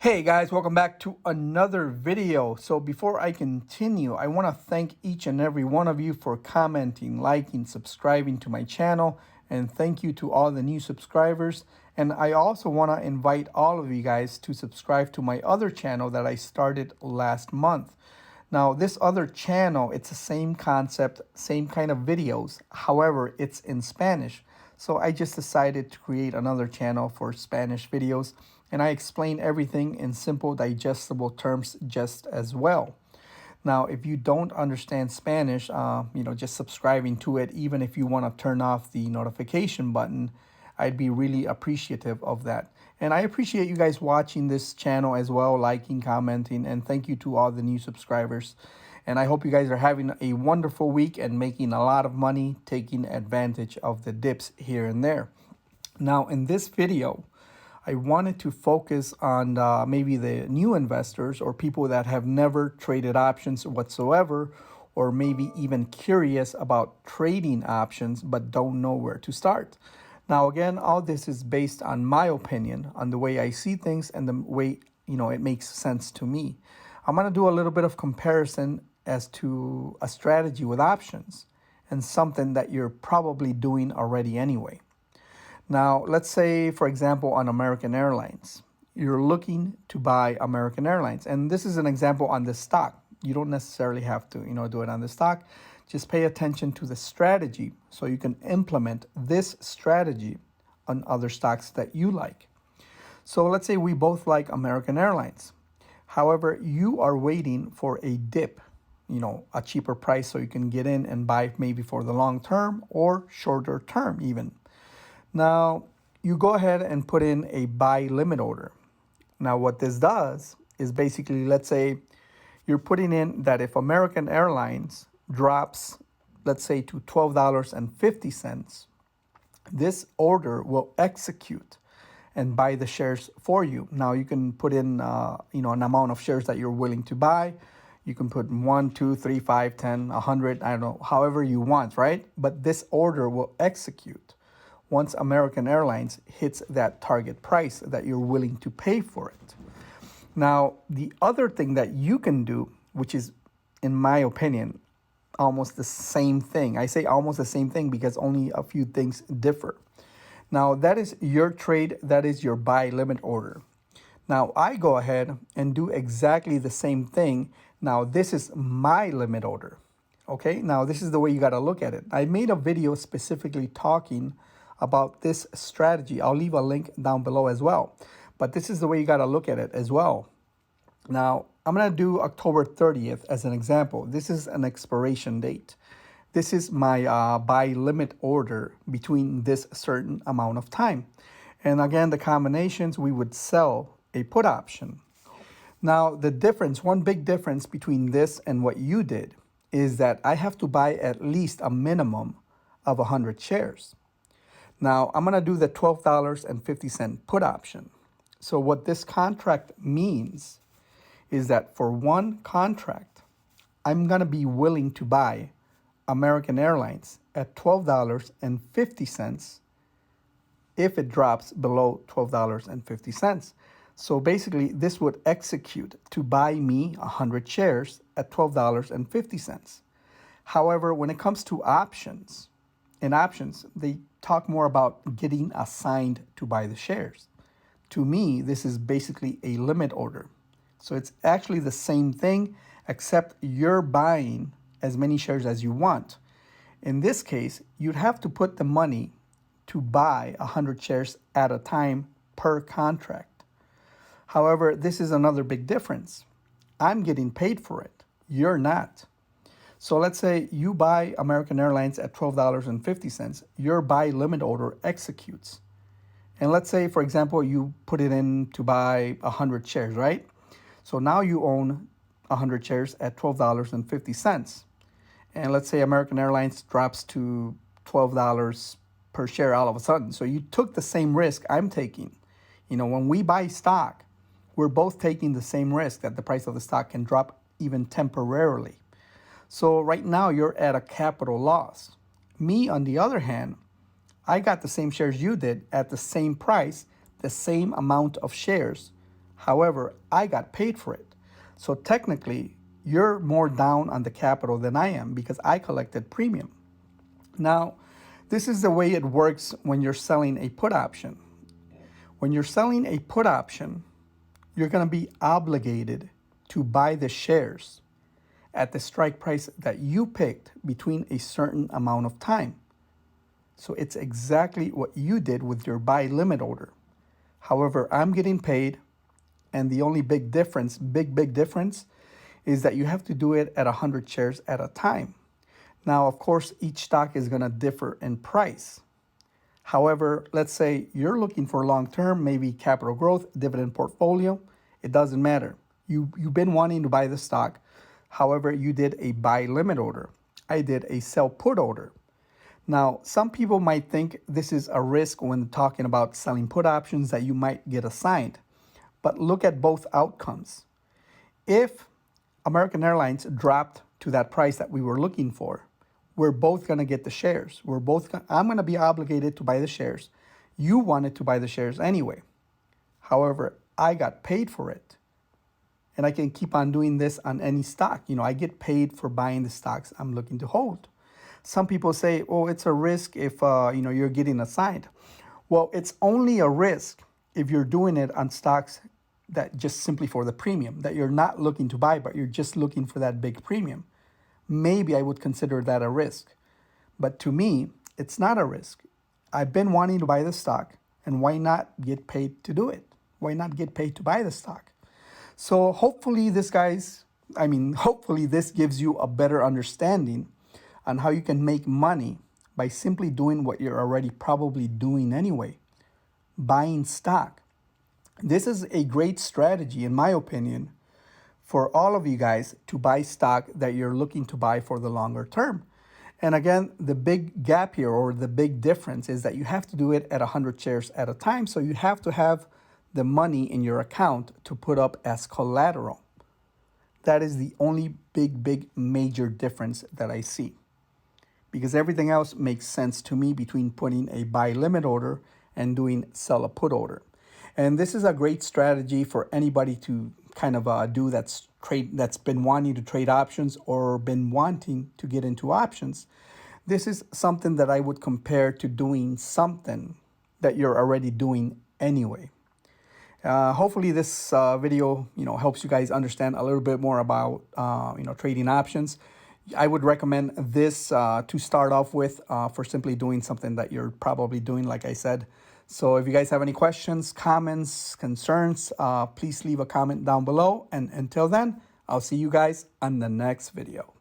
Hey guys, welcome back to another video. So before I continue, I want to thank each and every one of you for commenting, liking, subscribing to my channel, and thank you to all the new subscribers. And I also want to invite all of you guys to subscribe to my other channel that I started last month. Now, this other channel, it's the same concept, same kind of videos. However, it's in Spanish. So I just decided to create another channel for Spanish videos, and I explain everything in simple, digestible terms just as well. Now, if you don't understand Spanish, just subscribing to it, even if you want to turn off the notification button, I'd be really appreciative of that. And I appreciate you guys watching this channel as well, liking, commenting, and thank you to all the new subscribers. And I hope you guys are having a wonderful week and making a lot of money, taking advantage of the dips here and there. Now, in this video, I wanted to focus on maybe the new investors or people that have never traded options whatsoever, or maybe even curious about trading options but don't know where to start. Now, again, all this is based on my opinion, on the way I see things and the way, it makes sense to me. I'm going to do a little bit of comparison as to a strategy with options and something that you're probably doing already anyway. Now, let's say, for example, on American Airlines, you're looking to buy American Airlines. And this is an example on the stock. You don't necessarily have to, do it on the stock. Just pay attention to the strategy so you can implement this strategy on other stocks that you like. So let's say we both like American Airlines. However, you are waiting for a dip, a cheaper price so you can get in and buy maybe for the long term or shorter term even. Now, you go ahead and put in a buy limit order. Now, what this does is basically, let's say you're putting in that if American Airlines drops, let's say, to $12.50, this order will execute and buy the shares for you. Now, you can put in, an amount of shares that you're willing to buy. You can put 1, 2, 3, 5, 10, 100, I don't know, however you want, right? But this order will execute once American Airlines hits that target price that you're willing to pay for it. Now, the other thing that you can do, which is, in my opinion, almost the same thing. I say almost the same thing because only a few things differ. Now, that is your trade. That is your buy limit order. Now, I go ahead and do exactly the same thing. Now, this is my limit order. Okay, now this is the way you got to look at it. I made a video specifically talking about this strategy. I'll leave a link down below as well. But this is the way you got to look at it as well. Now, I'm going to do October 30th as an example. This is an expiration date. This is my buy limit order between this certain amount of time. And again, the combinations, we would sell a put option. Now, the difference, one big difference between this and what you did is that I have to buy at least a minimum of 100 shares. Now, I'm going to do the $12.50 put option. So what this contract means is that for one contract, I'm going to be willing to buy American Airlines at $12.50 if it drops below $12.50. So basically, this would execute to buy me 100 shares at $12.50. However, when it comes to options, in options, they talk more about getting assigned to buy the shares. To me, this is basically a limit order. So it's actually the same thing, except you're buying as many shares as you want. In this case, you'd have to put the money to buy 100 shares at a time per contract. However, this is another big difference. I'm getting paid for it. You're not. So let's say you buy American Airlines at $12.50. Your buy limit order executes. And let's say, for example, you put it in to buy 100 shares, right? So now you own 100 shares at $12.50. And let's say American Airlines drops to $12 per share all of a sudden. So you took the same risk I'm taking. When we buy stock, we're both taking the same risk that the price of the stock can drop even temporarily. So right now you're at a capital loss. Me, on the other hand, I got the same shares you did at the same price, the same amount of shares. However, I got paid for it. So technically, you're more down on the capital than I am because I collected premium. Now, this is the way it works when you're selling a put option. When you're selling a put option, you're going to be obligated to buy the shares at the strike price that you picked between a certain amount of time. So it's exactly what you did with your buy limit order. However, I'm getting paid, and the only big difference, big difference, is that you have to do it at 100 shares at a time. Now, of course, each stock is going to differ in price. However, let's say you're looking for long-term, maybe capital growth, dividend portfolio. It doesn't matter. You've been wanting to buy the stock. However, you did a buy limit order. I did a sell put order. Now, some people might think this is a risk when talking about selling put options that you might get assigned. But look at both outcomes. If American Airlines dropped to that price that we were looking for, we're both going to get the shares. I'm going to be obligated to buy the shares. You wanted to buy the shares anyway. However, I got paid for it. And I can keep on doing this on any stock. I get paid for buying the stocks I'm looking to hold. Some people say, oh, it's a risk if you're getting assigned. Well, it's only a risk if you're doing it on stocks that just simply for the premium, that you're not looking to buy, but you're just looking for that big premium. Maybe I would consider that a risk. But to me, it's not a risk. I've been wanting to buy the stock, and why not get paid to do it? Why not get paid to buy the stock? So hopefully this gives you a better understanding on how you can make money by simply doing what you're already probably doing anyway, buying stock. This is a great strategy, in my opinion, for all of you guys to buy stock that you're looking to buy for the longer term. And again, the big gap here, or the big difference, is that you have to do it at 100 shares at a time. So you have to have the money in your account to put up as collateral. That is the only big major difference that I see. Because everything else makes sense to me between putting a buy limit order and doing sell a put order. And this is a great strategy for anybody to kind of do that's been wanting to trade options or been wanting to get into options. This is something that I would compare to doing something that you're already doing anyway. Hopefully this video helps you guys understand a little bit more about trading options. I would recommend this to start off with for simply doing something that you're probably doing, like I said. So if you guys have any questions, comments, concerns, please leave a comment down below. And until then, I'll see you guys on the next video.